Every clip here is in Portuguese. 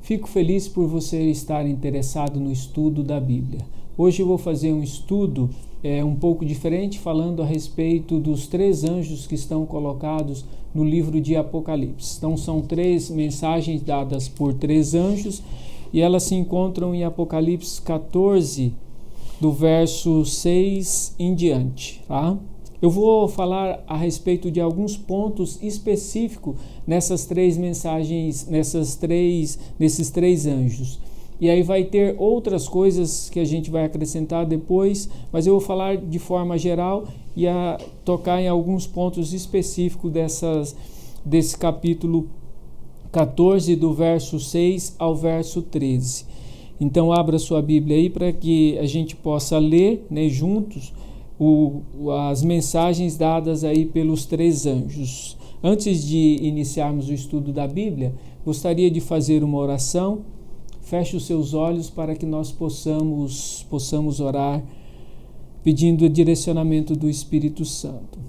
Fico feliz por você estar interessado no estudo da Bíblia. Hoje eu vou fazer um estudo um pouco diferente, falando a respeito dos 3 anjos que estão colocados no livro de Apocalipse. Então são 3 mensagens dadas por 3 anjos e elas se encontram em Apocalipse 14, do verso 6 em diante, tá? Eu vou falar a respeito de alguns pontos específicos nessas 3 mensagens, nesses 3 anjos. E aí vai ter outras coisas que a gente vai acrescentar depois, mas eu vou falar de forma geral e tocar em alguns pontos específicos desse capítulo 14, do verso 6 ao verso 13. Então abra sua Bíblia aí para que a gente possa ler, né, juntos as mensagens dadas aí pelos 3 anjos. Antes de iniciarmos o estudo da Bíblia, gostaria de fazer uma oração. Feche os seus olhos para que nós possamos orar, pedindo o direcionamento do Espírito Santo.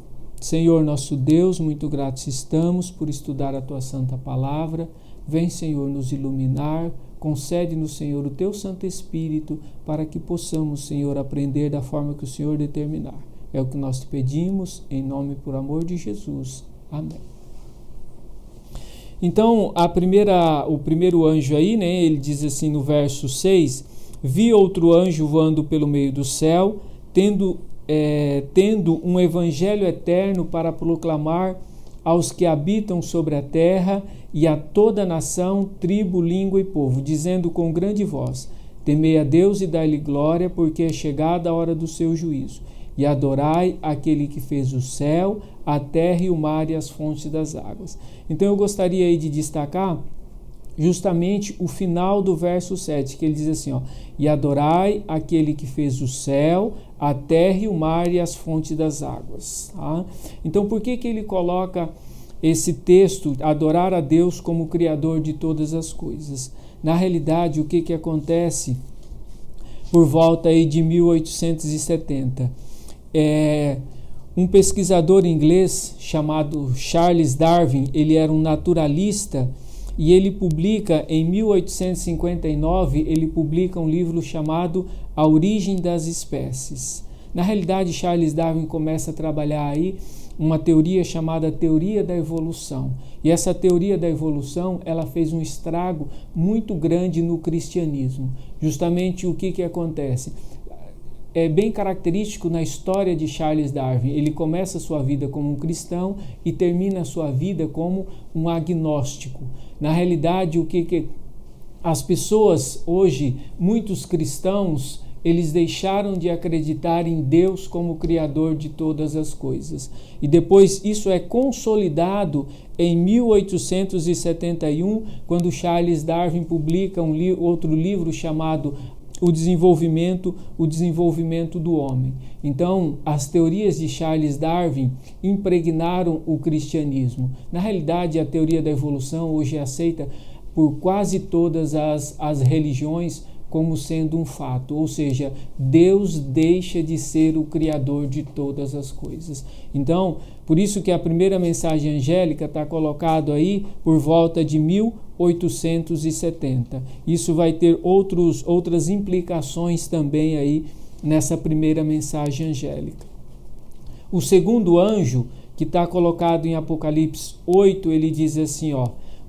Senhor nosso Deus, muito gratos estamos por estudar a Tua Santa Palavra. Vem, Senhor, nos iluminar. Concede-nos, Senhor, o Teu Santo Espírito para que possamos, Senhor, aprender da forma que o Senhor determinar. É o que nós te pedimos, em nome e por amor de Jesus. Amém. Então, o primeiro anjo aí, né, ele diz assim no verso 6, vi outro anjo voando pelo meio do céu, tendo um evangelho eterno para proclamar aos que habitam sobre a terra e a toda nação, tribo, língua e povo, dizendo com grande voz, temei a Deus e dai-lhe glória, porque é chegada a hora do seu juízo. E adorai aquele que fez o céu, a terra e o mar e as fontes das águas. Então eu gostaria aí de destacar justamente o final do verso 7, que ele diz assim, e adorai aquele que fez o céu, a terra e o mar e as fontes das águas. Tá? Então por que ele coloca esse texto, adorar a Deus como Criador de todas as coisas? Na realidade, o que acontece por volta aí de 1870? Um pesquisador inglês chamado Charles Darwin, ele era um naturalista e ele publica em 1859, ele publica um livro chamado A Origem das Espécies. Na realidade, Charles Darwin começa a trabalhar aí uma teoria chamada teoria da evolução. E essa teoria da evolução, ela fez um estrago muito grande no cristianismo. Justamente o que acontece? É bem característico na história de Charles Darwin. Ele começa a sua vida como um cristão e termina a sua vida como um agnóstico. Na realidade, o que as pessoas hoje, muitos cristãos, eles deixaram de acreditar em Deus como Criador de todas as coisas. E depois isso é consolidado em 1871, quando Charles Darwin publica outro livro chamado o desenvolvimento do homem. Então, as teorias de Charles Darwin impregnaram o cristianismo. Na realidade, a teoria da evolução hoje é aceita por quase todas as religiões como sendo um fato, ou seja, Deus deixa de ser o Criador de todas as coisas. Então, por isso que a primeira mensagem angélica está colocado aí por volta de 1870. Isso vai ter outras implicações também aí nessa primeira mensagem angélica. O segundo anjo, que está colocado em Apocalipse 8, ele diz assim,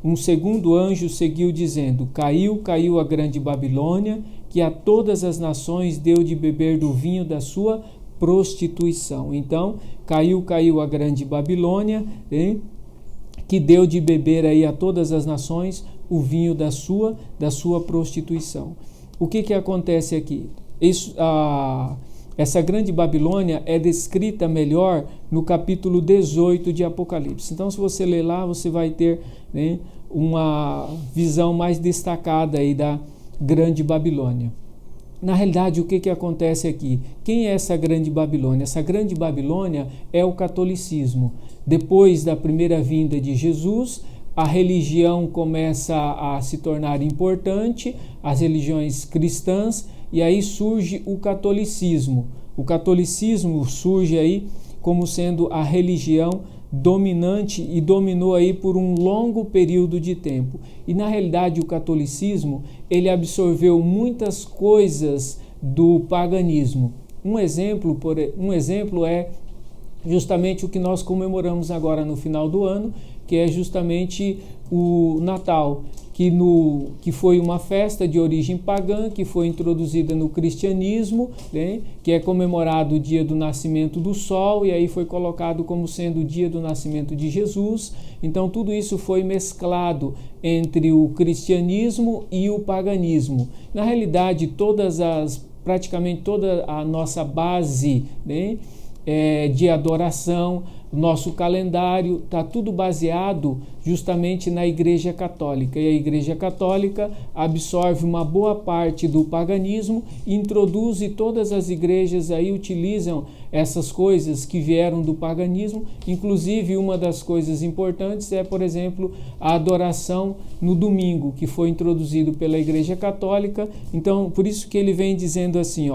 um segundo anjo seguiu dizendo, caiu a grande Babilônia, que a todas as nações deu de beber do vinho da sua prostituição. Então, caiu a grande Babilônia, que deu de beber aí a todas as nações o vinho da sua prostituição. O que acontece aqui? Essa grande Babilônia é descrita melhor no capítulo 18 de Apocalipse. Então, se você ler lá, você vai ter, né, uma visão mais destacada aí da grande Babilônia. Na realidade, o que acontece aqui? Quem é essa grande Babilônia? Essa grande Babilônia é o catolicismo. Depois da primeira vinda de Jesus, a religião começa a se tornar importante, as religiões cristãs, e aí surge o catolicismo. O catolicismo surge aí como sendo a religião dominante e dominou aí por um longo período de tempo. E na realidade o catolicismo, ele absorveu muitas coisas do paganismo. Um exemplo é justamente o que nós comemoramos agora no final do ano, que é justamente o Natal, que foi uma festa de origem pagã, que foi introduzida no cristianismo, né, que é comemorado o dia do nascimento do sol, e aí foi colocado como sendo o dia do nascimento de Jesus. Então tudo isso foi mesclado entre o cristianismo e o paganismo. Na realidade, praticamente toda a nossa base, né, de adoração, nosso calendário, está tudo baseado justamente na Igreja Católica. E a Igreja Católica absorve uma boa parte do paganismo e introduz, e todas as igrejas aí utilizam essas coisas que vieram do paganismo. Inclusive, uma das coisas importantes é, por exemplo, a adoração no domingo, que foi introduzido pela Igreja Católica. Então, por isso que ele vem dizendo assim,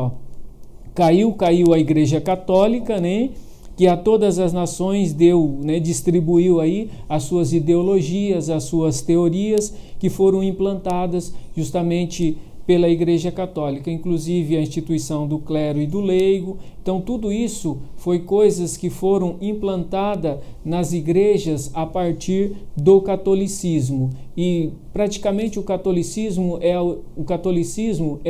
caiu a Igreja Católica, né? Que a todas as nações deu, né, distribuiu aí as suas ideologias, as suas teorias que foram implantadas justamente pela Igreja Católica, inclusive a instituição do clero e do leigo. Então tudo isso foi coisas que foram implantadas nas igrejas a partir do catolicismo, e praticamente o catolicismo é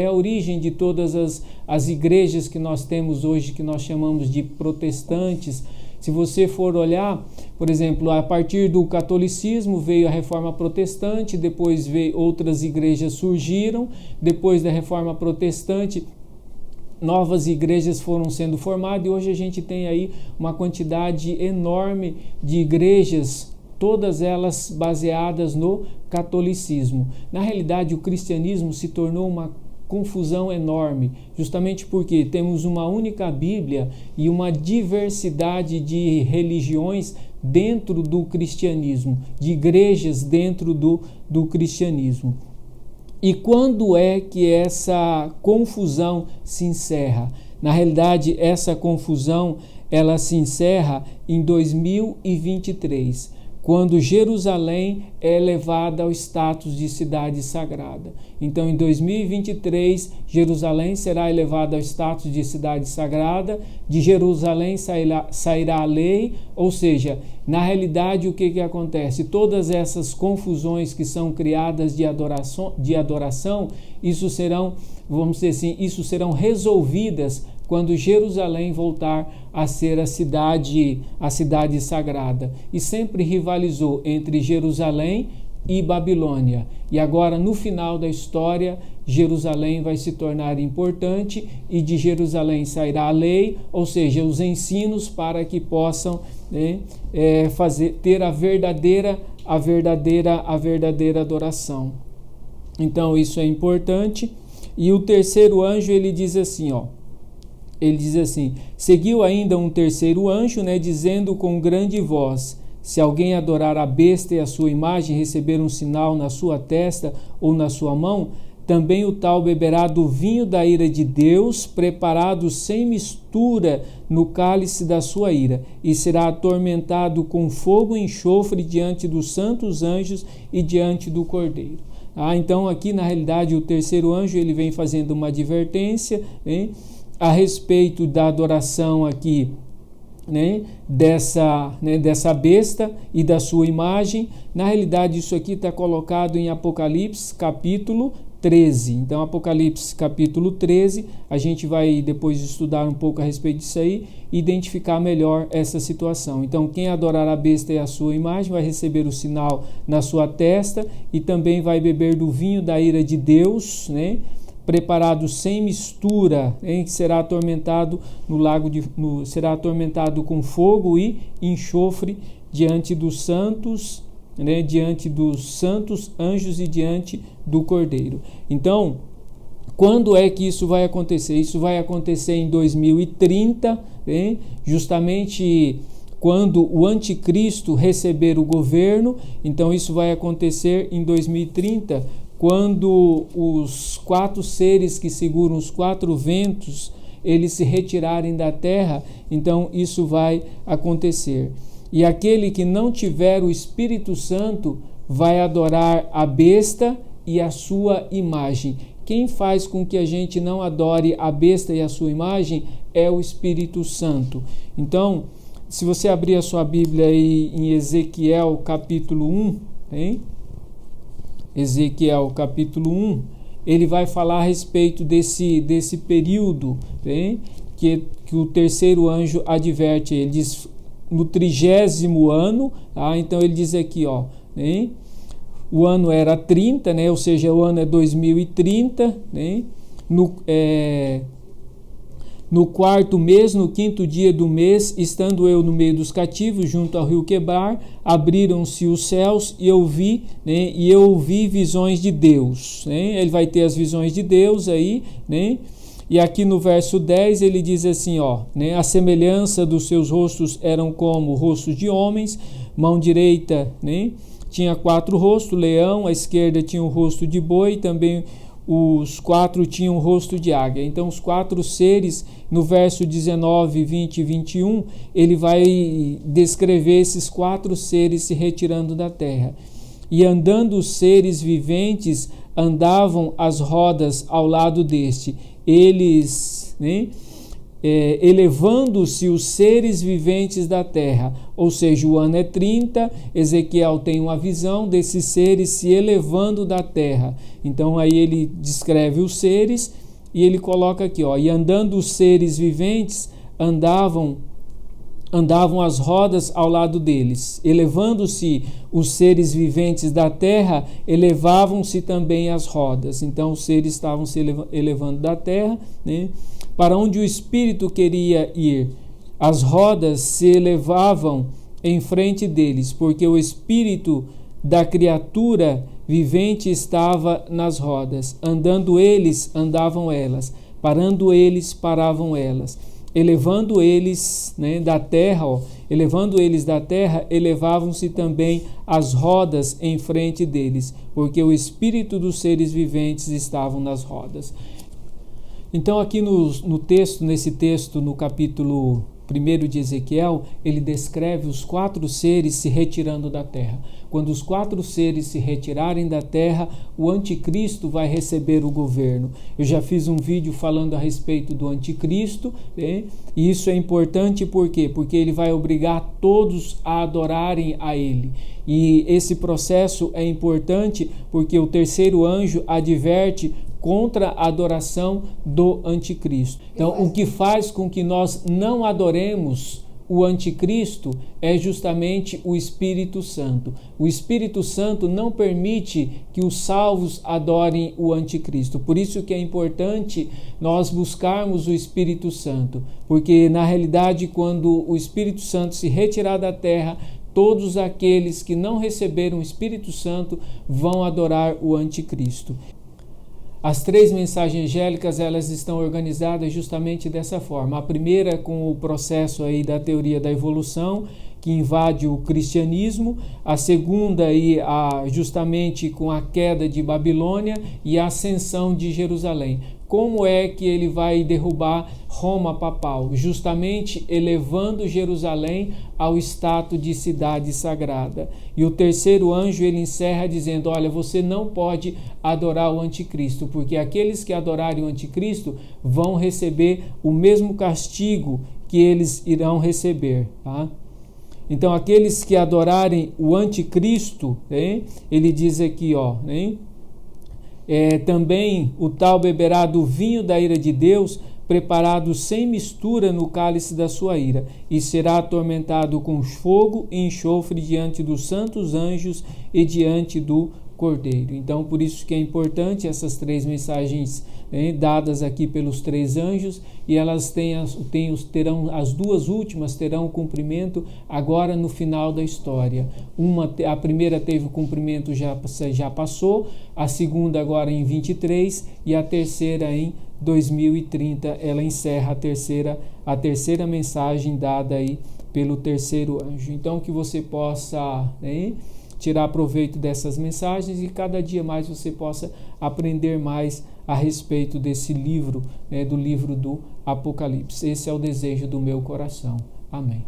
a origem de todas as igrejas que nós temos hoje, que nós chamamos de protestantes. Se você for olhar, por exemplo, a partir do catolicismo veio a Reforma Protestante, depois veio outras igrejas surgiram, depois da Reforma Protestante novas igrejas foram sendo formadas, e hoje a gente tem aí uma quantidade enorme de igrejas, todas elas baseadas no catolicismo. Na realidade, o cristianismo se tornou uma confusão enorme, justamente porque temos uma única Bíblia e uma diversidade de religiões dentro do cristianismo, de igrejas dentro do cristianismo. E quando é que essa confusão se encerra? Na realidade, essa confusão ela se encerra em 2023. Quando Jerusalém é elevada ao status de cidade sagrada. Então, em 2023, Jerusalém será elevada ao status de cidade sagrada, de Jerusalém sairá a lei, ou seja, na realidade, o que acontece? Todas essas confusões que são criadas de adoração, isso serão, vamos dizer assim, isso serão resolvidas quando Jerusalém voltar a ser a cidade sagrada. E sempre rivalizou entre Jerusalém e Babilônia. E agora, no final da história, Jerusalém vai se tornar importante, e de Jerusalém sairá a lei, ou seja, os ensinos para que possam, né, ter a verdadeira adoração. Então, isso é importante. E o terceiro anjo, ele diz assim, seguiu ainda um terceiro anjo, né, dizendo com grande voz: se alguém adorar a besta e a sua imagem, receber um sinal na sua testa ou na sua mão, também o tal beberá do vinho da ira de Deus, preparado sem mistura no cálice da sua ira, e será atormentado com fogo e enxofre diante dos santos anjos e diante do Cordeiro. Então aqui na realidade o terceiro anjo ele vem fazendo uma advertência, né, a respeito da adoração aqui, né, dessa besta e da sua imagem. Na realidade, isso aqui está colocado em Apocalipse capítulo 13. Então, Apocalipse capítulo 13, a gente vai depois estudar um pouco a respeito disso aí e identificar melhor essa situação. Então, quem adorar a besta e a sua imagem vai receber o sinal na sua testa e também vai beber do vinho da ira de Deus, né, preparado sem mistura, que será atormentado será atormentado com fogo e enxofre diante dos santos, né, diante dos santos anjos e diante do Cordeiro. Então, quando é que isso vai acontecer? Isso vai acontecer em 2030, né, justamente quando o anticristo receber o governo. Então isso vai acontecer em 2030, quando os 4 seres que seguram os 4 ventos, eles se retirarem da terra. Então isso vai acontecer. E aquele que não tiver o Espírito Santo vai adorar a besta e a sua imagem. Quem faz com que a gente não adore a besta e a sua imagem é o Espírito Santo. Então, se você abrir a sua Bíblia aí em Ezequiel capítulo 1, hein? Ezequiel capítulo 1, ele vai falar a respeito desse período, hein? Que o terceiro anjo adverte. Ele diz no 30º ano, tá? Então ele diz aqui, ó, hein? O ano era 30, né? Ou seja, o ano é 2030, né? No quarto mês, no quinto dia do mês, estando eu no meio dos cativos, junto ao rio Quebar, abriram-se os céus e eu vi, né? E eu ouvi visões de Deus, né? Ele vai ter as visões de Deus aí, né? E aqui no verso 10 ele diz assim, ó, né? A semelhança dos seus rostos eram como rostos de homens, mão direita, né? Tinha 4 rostos, leão, à esquerda tinha o rosto de boi, também os 4 tinham o rosto de águia. Então os 4 seres, no verso 19, 20 e 21, ele vai descrever esses 4 seres se retirando da terra. E andando os seres viventes, andavam as rodas ao lado deste. Eles, né? Elevando-se os seres viventes da terra, ou seja, o ano é 30, Ezequiel tem uma visão desses seres se elevando da terra. Então aí ele descreve os seres e ele coloca aqui, ó, e andando os seres viventes, andavam as rodas ao lado deles. Elevando-se os seres viventes da terra, elevavam-se também as rodas. Então os seres estavam se elevando da terra, né? Para onde o Espírito queria ir, as rodas se elevavam em frente deles, porque o Espírito da criatura vivente estava nas rodas. Andando eles, andavam elas. Parando eles, paravam elas. Elevando eles, né, da terra, ó, elevando eles da terra, elevavam-se também as rodas em frente deles, porque o Espírito dos seres viventes estavam nas rodas. Então aqui nesse texto, no capítulo 1 de Ezequiel, ele descreve os 4 seres se retirando da terra. Quando os 4 seres se retirarem da terra, o anticristo vai receber o governo. Eu já fiz um vídeo falando a respeito do anticristo, né? E isso é importante por quê? Porque ele vai obrigar todos a adorarem a ele. E esse processo é importante porque o terceiro anjo adverte contra a adoração do anticristo. Então, o que faz com que nós não adoremos o anticristo é justamente o Espírito Santo. O Espírito Santo não permite que os salvos adorem o anticristo. Por isso que é importante nós buscarmos o Espírito Santo, porque na realidade quando o Espírito Santo se retirar da terra, todos aqueles que não receberam o Espírito Santo vão adorar o anticristo. As 3 mensagens angélicas, elas estão organizadas justamente dessa forma. A primeira com o processo aí da teoria da evolução, que invade o cristianismo. A segunda aí, justamente com a queda de Babilônia e a ascensão de Jerusalém. Como é que ele vai derrubar Roma papal? Justamente elevando Jerusalém ao status de cidade sagrada. E o terceiro anjo, ele encerra dizendo, olha, você não pode adorar o anticristo, porque aqueles que adorarem o anticristo vão receber o mesmo castigo que eles irão receber, tá? Então, aqueles que adorarem o anticristo, né, ele diz aqui, ó, né, também o tal beberá do vinho da ira de Deus, preparado sem mistura no cálice da sua ira, e será atormentado com fogo e enxofre diante dos santos anjos e diante do Cordeiro. Então, por isso que é importante essas 3 mensagens, né, dadas aqui pelos 3 anjos, e elas terão as 2 últimas terão cumprimento agora no final da história. A primeira teve o cumprimento, já passou, a segunda agora em 23 e a terceira em 2030. Ela encerra a terceira mensagem dada aí pelo terceiro anjo. Então, que você possa, né, tirar proveito dessas mensagens e cada dia mais você possa aprender mais a respeito desse livro, né, do livro do Apocalipse. Esse é o desejo do meu coração. Amém.